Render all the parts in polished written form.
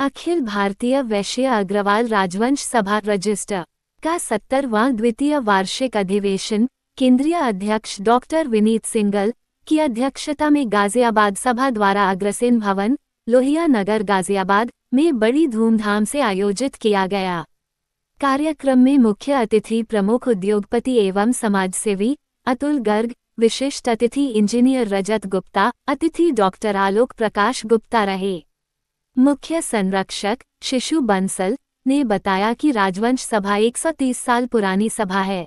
अखिल भारतीय वैश्य अग्रवाल राजवंश सभा रजिस्टर का 70वां द्वितीय वार्षिक अधिवेशन केंद्रीय अध्यक्ष डॉक्टर विनीत सिंघल की अध्यक्षता में गाजियाबाद सभा द्वारा अग्रसेन भवन, लोहिया नगर गाजियाबाद में बड़ी धूमधाम से आयोजित किया गया। कार्यक्रम में मुख्य अतिथि प्रमुख उद्योगपति एवं समाजसेवी अतुल गर्ग, विशिष्ट अतिथि इंजीनियर रजत गुप्ता, अतिथि डॉक्टर आलोक प्रकाश गुप्ता रहे। मुख्य संरक्षक शिशु बंसल ने बताया कि राजवंश सभा 130 साल पुरानी सभा है।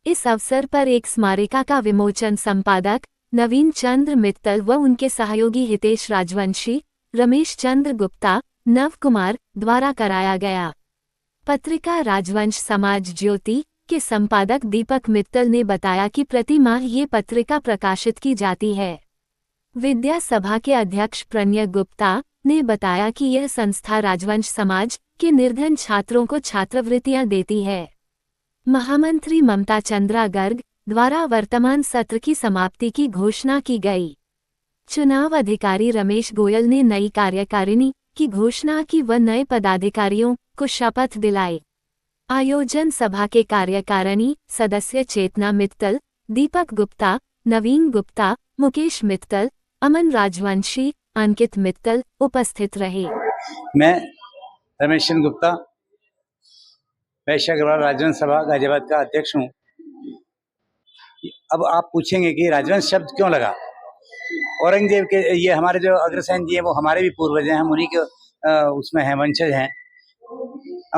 इस अवसर पर एक स्मारिका का विमोचन संपादक नवीन चंद्र मित्तल व उनके सहयोगी हितेश राजवंशी, रमेश चंद्र गुप्ता, नव कुमार द्वारा कराया गया। पत्रिका राजवंश समाज ज्योति के संपादक दीपक मित्तल ने बताया कि प्रति माह ये पत्रिका प्रकाशित की जाती है। विद्या सभा के अध्यक्ष प्रणय गुप्ता ने बताया कि यह संस्था राजवंश समाज के निर्धन छात्रों को छात्रवृत्तियां देती है। महामंत्री ममता चंद्रा गर्ग द्वारा वर्तमान सत्र की समाप्ति की घोषणा की गई। चुनाव अधिकारी रमेश गोयल ने नई कार्यकारिणी की घोषणा की व नए पदाधिकारियों को शपथ दिलाई। आयोजन सभा के कार्यकारिणी सदस्य चेतना मित्तल, दीपक गुप्ता, नवीन गुप्ता, मुकेश मित्तल, अमन राजवंशी, अंकित मित्तल उपस्थित रहे। मैं रमेश चंद्र गुप्ता, वैश्य अग्रवाल राजवंश सभा गाजियाबाद का अध्यक्ष हूँ। अब आप पूछेंगे कि राजवंश शब्द क्यों लगा। औरंगजेब के ये हमारे जो अग्रसेन जी हैं वो हमारे भी पूर्वज हैं, हम उन्हीं के उसमें हैं, वंशज हैं।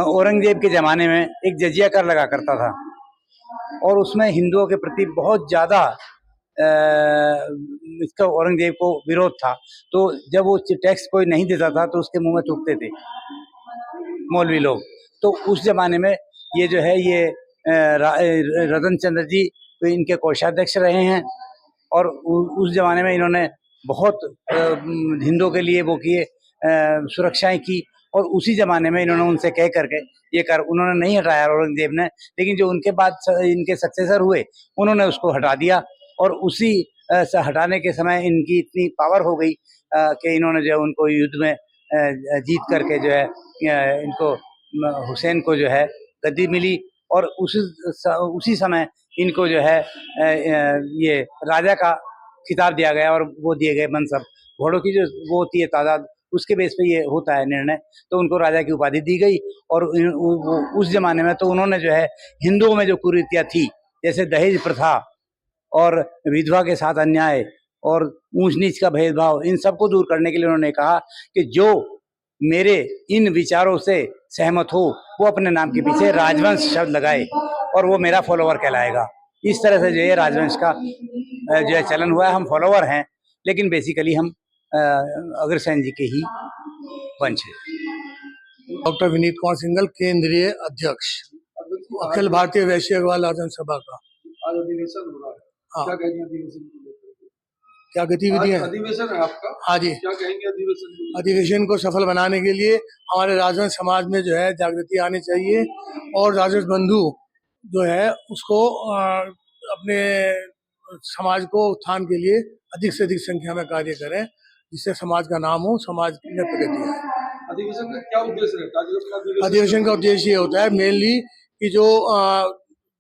औरंगजेब के ज़माने में एक जजिया कर लगा करता था और उसमें हिंदुओं के प्रति बहुत ज़्यादा इसका औरंगजेब को विरोध था। तो जब वो टैक्स कोई नहीं देता था तो उसके मुंह में थूकते थे मौलवी लोग। तो उस जमाने में ये जो है ये रतन चंद्र जी इनके कोषाध्यक्ष रहे हैं और उस जमाने में इन्होंने बहुत हिंदुओं के लिए वो किए, सुरक्षाएं की। और उसी जमाने में इन्होंने उनसे कह करके ये कर उन्होंने नहीं हटाया औरंगजेब ने, लेकिन जो उनके बाद इनके सक्सेसर हुए उन्होंने उसको हटा दिया। और उसी से हटाने के समय इनकी इतनी पावर हो गई कि इन्होंने जो है उनको युद्ध में जीत करके जो है इनको हुसैन को जो है गद्दी मिली। और उसी समय इनको जो है ये राजा का खिताब दिया गया और वो दिए गए मनसब, घोड़ों की जो वो होती है तादाद, उसके बेस पे ये होता है निर्णय। तो उनको राजा की उपाधि दी गई। और उस जमाने में तो उन्होंने जो है हिंदुओं में जो कुरीतियाँ थी, जैसे दहेज प्रथा और विधवा के साथ अन्याय और ऊंच नीच का भेदभाव, इन सबको दूर करने के लिए उन्होंने कहा कि जो मेरे इन विचारों से सहमत हो वो अपने नाम के पीछे राजवंश शब्द लगाए और वो मेरा फॉलोवर कहलाएगा। इस तरह से जो है राजवंश का जो है चलन हुआ है। हम फॉलोवर हैं, लेकिन बेसिकली हम अग्रसेन जी के ही वंश हैं। डॉक्टर विनीत कुमार सिंघल, केंद्रीय अध्यक्ष अखिल भारतीय वैश्य अग्रवाल राजवंश सभा का। आज अधिवेशन हो रहा है। हाँ। क्या कहेंगे अधिवेशन को लेकर? क्या गतिविधियां? अधिवेशन है आपका। हाँ जी। क्या कहेंगे अधिवेशन को? अधिवेशन को सफल बनाने के लिए हमारे राजवंश समाज में जो है जागृति आनी चाहिए और राजवंश बंधु जो है उसको अपने समाज को उत्थान के लिए अधिक से अधिक संख्या में कार्य करें, जिससे समाज का नाम हो, समाज में प्रगति आए। अधिवेशन का क्या उद्देश्य रहता है? अधिवेशन का उद्देश्य ये होता है मेनली कि जो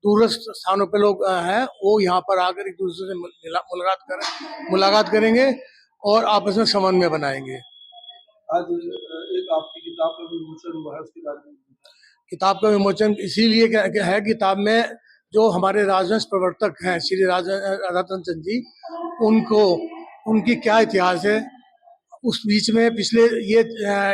दूरस्थ स्थानों पे लोग हैं वो यहाँ पर आकर एक दूसरे से मुलाकात करेंगे और आपस में समन्वय बनाएंगे। आज एक आपकी किताब का विमोचन हुआ है, उसके बारे में। किताब का विमोचन इसीलिए है, किताब में जो हमारे राजवंश प्रवर्तक हैं श्री रतन चंद जी, उनकी क्या इतिहास है, उस बीच में पिछले ये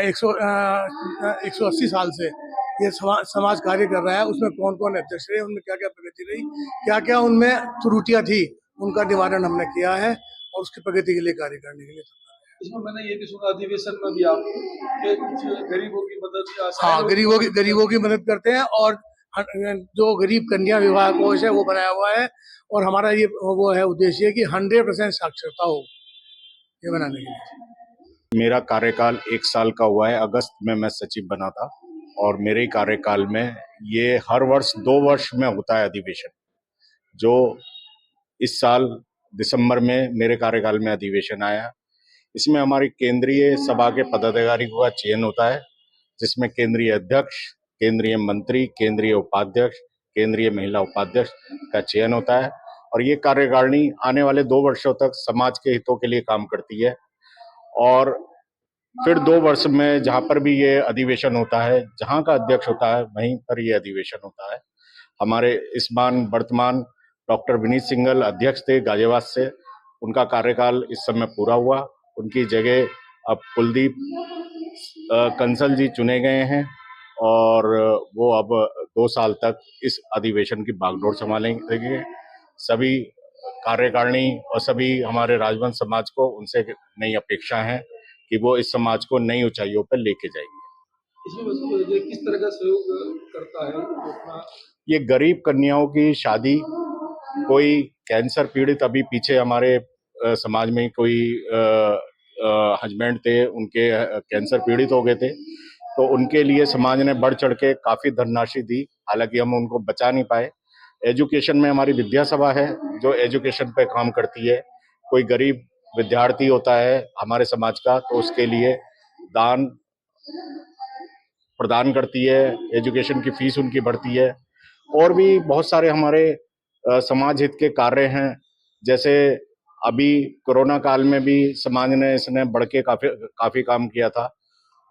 180 साल से ये समाज कार्य कर रहा है, उसमें कौन कौन अध्यक्ष रहे, उनमें क्या क्या प्रगति रही, क्या क्या उनमें त्रुटियां थी, उनका निवारण हमने किया है और उसकी प्रगति के लिए कार्य करने के लिए। इसमें मैंने ये भी सुना अधिवेशन में भी आप कुछ गरीबों की मदद या हाँ, गरीबों की मदद करते हैं और जो गरीब कन्या विवाह कोष है वो बनाया हुआ है और हमारा ये वो है उद्देश्य कि 100% साक्षरता हो, ये बनाने के लिए। मेरा कार्यकाल 1 साल का हुआ है। अगस्त में मैं सचिव बना था और मेरे कार्यकाल में ये हर वर्ष 2 वर्ष में होता है अधिवेशन। जो इस साल दिसंबर में मेरे कार्यकाल में अधिवेशन आया, इसमें हमारी केंद्रीय सभा के पदाधिकारियों का चयन होता है, जिसमें केंद्रीय अध्यक्ष, केंद्रीय मंत्री, केंद्रीय उपाध्यक्ष, केंद्रीय महिला उपाध्यक्ष का चयन होता है और ये कार्यकारिणी आने वाले 2 वर्षों तक समाज के हितों के लिए काम करती है। और फिर 2 वर्ष में जहां पर भी ये अधिवेशन होता है, जहां का अध्यक्ष होता है वहीं पर ये अधिवेशन होता है। हमारे इस बार वर्तमान डॉक्टर विनीत सिंघल अध्यक्ष थे गाजियाबाद से, उनका कार्यकाल इस समय पूरा हुआ। उनकी जगह अब कुलदीप कंसल जी चुने गए हैं और वो अब 2 साल तक इस अधिवेशन की बागडोर संभालेंगे। सभी कार्यकारिणी और सभी हमारे राजवंश समाज को उनसे नई अपेक्षा है कि वो इस समाज को नई ऊंचाइयों पर लेके जाएंगे। इसमें बस ये किस तरह का सहयोग करता है जो अपना ये गरीब कन्याओं की शादी, कोई कैंसर पीड़ित, अभी पीछे हमारे समाज में कोई हस्बैंड थे, उनके कैंसर पीड़ित हो गए थे, तो उनके लिए समाज ने बढ़ चढ़ के काफी धनराशि दी, हालांकि हम उनको बचा नहीं पाए। एजुकेशन में हमारी विद्या सभा है जो एजुकेशन पे काम करती है। कोई गरीब विद्यार्थी होता है हमारे समाज का तो उसके लिए दान प्रदान करती है, एजुकेशन की फीस उनकी बढ़ती है। और भी बहुत सारे हमारे समाज हित के कार्य हैं, जैसे अभी कोरोना काल में भी समाज ने इसने बढ़ के काफी काम किया था।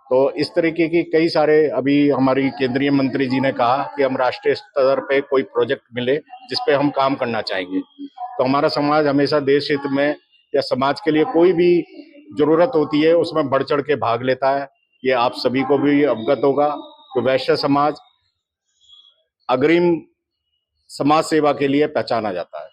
तो इस तरीके की कई सारे, अभी हमारी केंद्रीय मंत्री जी ने कहा कि हम राष्ट्रीय स्तर पे कोई प्रोजेक्ट मिले जिस पे हम काम करना चाहेंगे, तो हमारा समाज हमेशा देश हित में या समाज के लिए कोई भी जरूरत होती है उसमें बढ़ चढ़ के भाग लेता है। ये आप सभी को भी अवगत होगा कि वैश्य समाज अग्रिम समाज सेवा के लिए पहचाना जाता है।